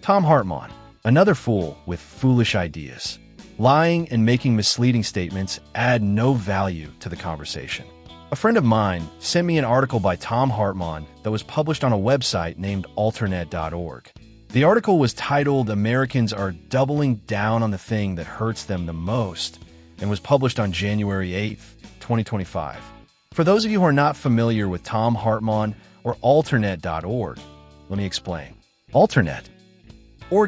Thom Hartmann, another fool with foolish ideas. Lying and making misleading statements add no value to the conversation. A friend of mine sent me an article by Thom Hartmann that was published on a website named alternate.org. The article was titled "Americans Are Doubling Down on the Thing That Hurts Them the Most" and was published on January 8th, 2025. For those of you who are not familiar with Thom Hartmann or alternate.org, let me explain. Alternate.org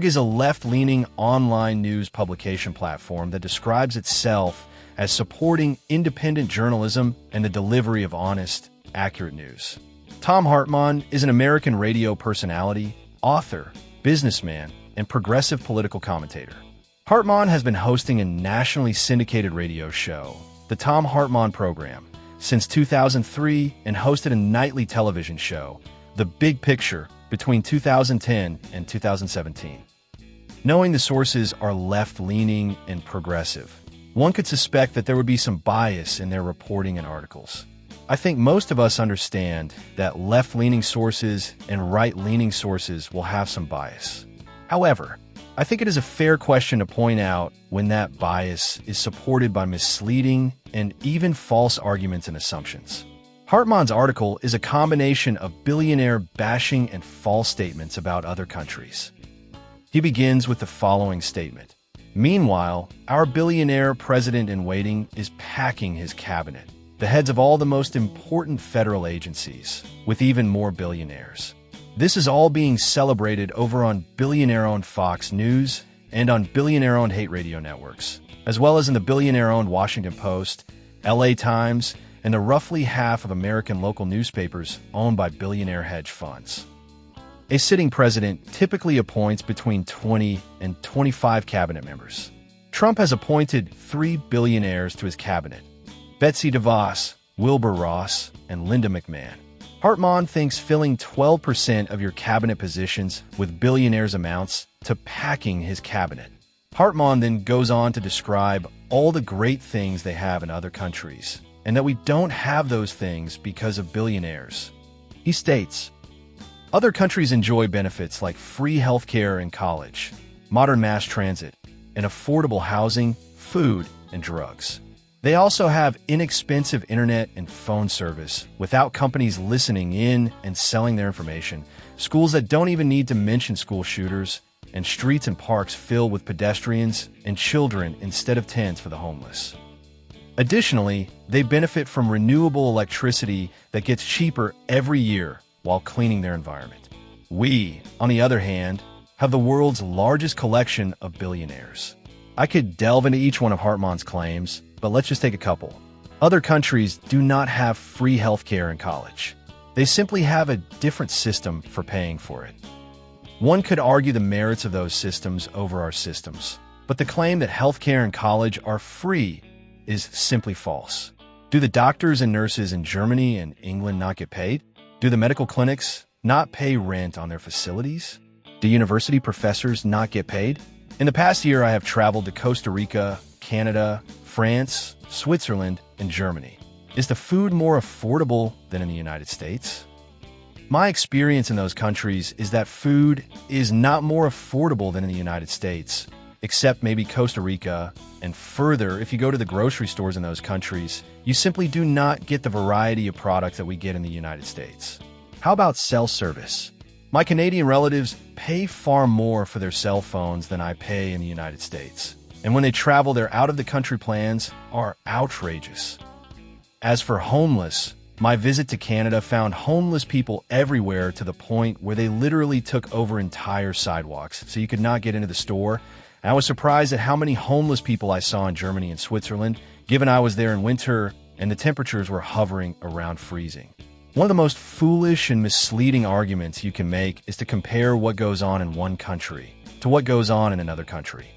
is a left-leaning online news publication platform that describes itself as supporting independent journalism and the delivery of honest, accurate news. Thom Hartmann is an American radio personality, author, businessman, and progressive political commentator. Hartmann has been hosting a nationally syndicated radio show, the Thom Hartmann Program, since 2003 and hosted a nightly television show, The Big Picture, between 2010 and 2017. Knowing the sources are left-leaning and progressive, one could suspect that there would be some bias in their reporting and articles. I think most of us understand that left-leaning sources and right-leaning sources will have some bias. However, I think it is a fair question to point out when that bias is supported by misleading and even false arguments and assumptions. Hartmann's article is a combination of billionaire bashing and false statements about other countries. He begins with the following statement. Meanwhile, our billionaire president-in-waiting is packing his cabinet, the heads of all the most important federal agencies, with even more billionaires. This is all being celebrated over on billionaire-owned Fox News and on billionaire-owned hate radio networks, as well as in the billionaire-owned Washington Post, LA Times, and the roughly half of American local newspapers owned by billionaire hedge funds. A sitting president typically appoints between 20 and 25 cabinet members. Trump has appointed 3 billionaires to his cabinet: Betsy DeVos, Wilbur Ross, and Linda McMahon. Hartmann thinks filling 12% of your cabinet positions with billionaires amounts to packing his cabinet. Hartmann then goes on to describe all the great things they have in other countries, and that we don't have those things because of billionaires. He states, other countries enjoy benefits like free healthcare and college, modern mass transit, and affordable housing, food, and drugs. They also have inexpensive internet and phone service without companies listening in and selling their information, schools that don't even need to mention school shooters, and streets and parks filled with pedestrians and children instead of tents for the homeless. Additionally, they benefit from renewable electricity that gets cheaper every year while cleaning their environment. We, on the other hand, have the world's largest collection of billionaires. I could delve into each one of Hartmann's claims, but let's just take a couple. Other countries do not have free healthcare and college. They simply have a different system for paying for it. One could argue the merits of those systems over our systems, but the claim that healthcare and college are free is simply false. Do the doctors and nurses in Germany and England not get paid? Do the medical clinics not pay rent on their facilities? Do university professors not get paid? In the past year, I have traveled to Costa Rica, Canada, France, Switzerland, and Germany. Is the food more affordable than in the United States? My experience in those countries is that food is not more affordable than in the United States, except maybe Costa Rica, and further, if you go to the grocery stores in those countries, you simply do not get the variety of products that we get in the United States. How about cell service? My Canadian relatives pay far more for their cell phones than I pay in the United States. And when they travel, their out-of-the-country plans are outrageous. As for homeless, my visit to Canada found homeless people everywhere to the point where they literally took over entire sidewalks, so you could not get into the store. And I was surprised at how many homeless people I saw in Germany and Switzerland, given I was there in winter and the temperatures were hovering around freezing. One of the most foolish and misleading arguments you can make is to compare what goes on in one country to what goes on in another country.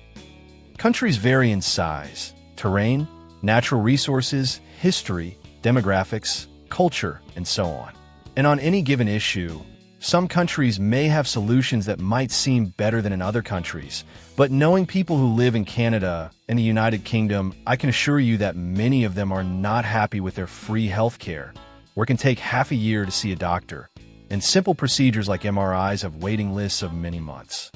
Countries vary in size, terrain, natural resources, history, demographics, culture, and so on. And on any given issue, some countries may have solutions that might seem better than in other countries, but knowing people who live in Canada and the United Kingdom, I can assure you that many of them are not happy with their free healthcare, where it can take half a year to see a doctor, and simple procedures like MRIs have waiting lists of many months.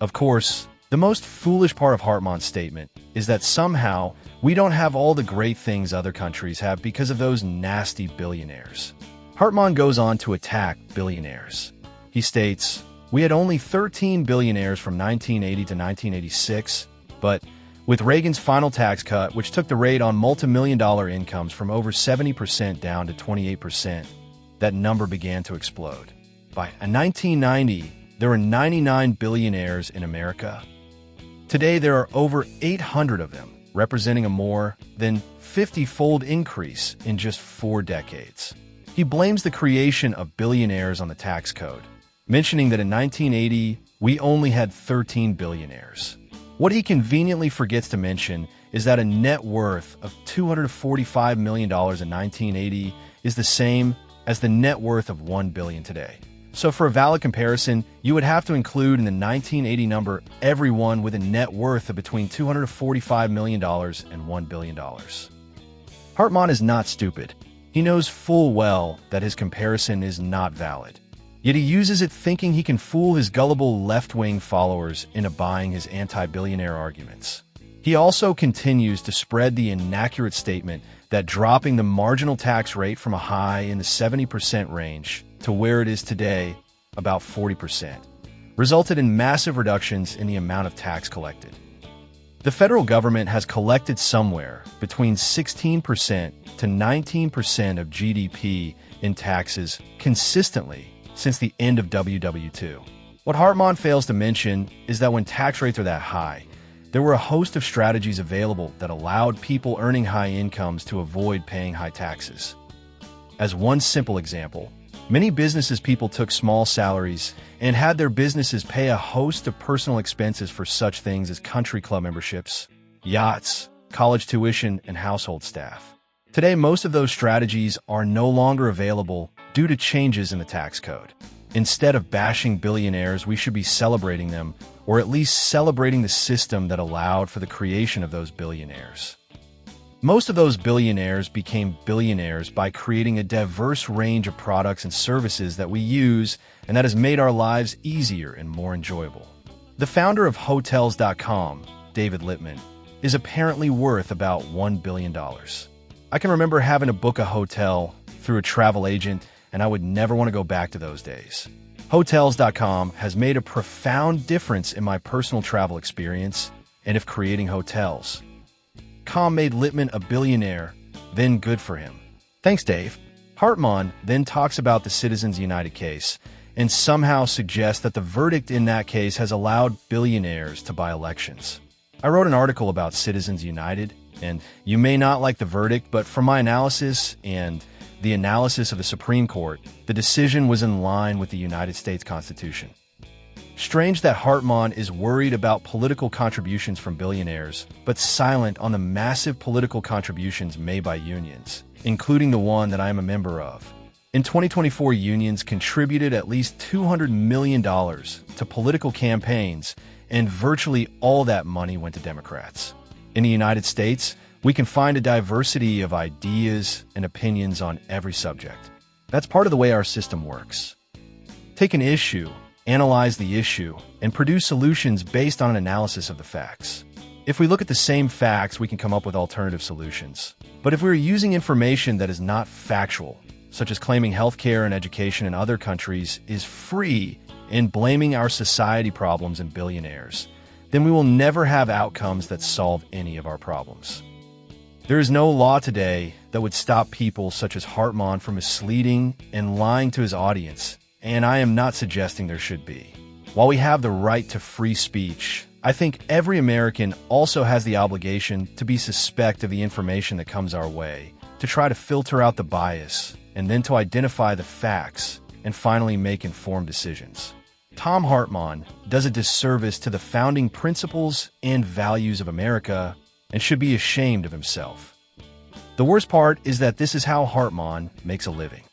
Of course, the most foolish part of Hartmann's statement is that somehow we don't have all the great things other countries have because of those nasty billionaires. Hartmann goes on to attack billionaires. He states, "We had only 13 billionaires from 1980 to 1986, but with Reagan's final tax cut, which took the rate on multi-million-dollar incomes from over 70% down to 28%, that number began to explode. By 1990, there were 99 billionaires in America. Today, there are over 800 of them, representing a more than 50-fold increase in just 4 decades." He blames the creation of billionaires on the tax code, mentioning that in 1980, we only had 13 billionaires. What he conveniently forgets to mention is that a net worth of $245 million in 1980 is the same as the net worth of $1 billion today. So for a valid comparison, you would have to include in the 1980 number everyone with a net worth of between $245 million and $1 billion. Hartmann is not stupid. He knows full well that his comparison is not valid. Yet he uses it thinking he can fool his gullible left-wing followers into buying his anti-billionaire arguments. He also continues to spread the inaccurate statement that dropping the marginal tax rate from a high in the 70% range to where it is today, about 40%, resulted in massive reductions in the amount of tax collected. The federal government has collected somewhere between 16% to 19% of GDP in taxes consistently since the end of WW2. What Hartmann fails to mention is that when tax rates are that high, there were a host of strategies available that allowed people earning high incomes to avoid paying high taxes. As one simple example, many businesses people took small salaries and had their businesses pay a host of personal expenses for such things as country club memberships, yachts, college tuition, and household staff. Today, most of those strategies are no longer available due to changes in the tax code. Instead of bashing billionaires, we should be celebrating them, or at least celebrating the system that allowed for the creation of those billionaires. Most of those billionaires became billionaires by creating a diverse range of products and services that we use and that has made our lives easier and more enjoyable. The founder of Hotels.com, David Lippman, is apparently worth about $1 billion. I can remember having to book a hotel through a travel agent, and I would never want to go back to those days. Hotels.com has made a profound difference in my personal travel experience and of creating hotels. Com made Lippman a billionaire, then good for him. Thanks, Dave. Hartmann then talks about the Citizens United case and somehow suggests that the verdict in that case has allowed billionaires to buy elections. I wrote an article about Citizens United, and you may not like the verdict, but from my analysis and the analysis of the Supreme Court, the decision was in line with the United States Constitution. Strange that Hartmann is worried about political contributions from billionaires, but silent on the massive political contributions made by unions, including the one that I am a member of. In 2024, unions contributed at least $200 million to political campaigns, and virtually all that money went to Democrats. In the United States, we can find a diversity of ideas and opinions on every subject. That's part of the way our system works. Take an issue, analyze the issue, and produce solutions based on an analysis of the facts. If we look at the same facts, we can come up with alternative solutions. But if we're using information that is not factual, such as claiming healthcare and education in other countries is free and blaming our society problems and billionaires, then we will never have outcomes that solve any of our problems. There is no law today that would stop people such as Hartmann from misleading and lying to his audience, and I am not suggesting there should be. While we have the right to free speech, I think every American also has the obligation to be suspect of the information that comes our way, to try to filter out the bias, and then to identify the facts, and finally make informed decisions. Thom Hartmann does a disservice to the founding principles and values of America and should be ashamed of himself. The worst part is that this is how Hartmann makes a living.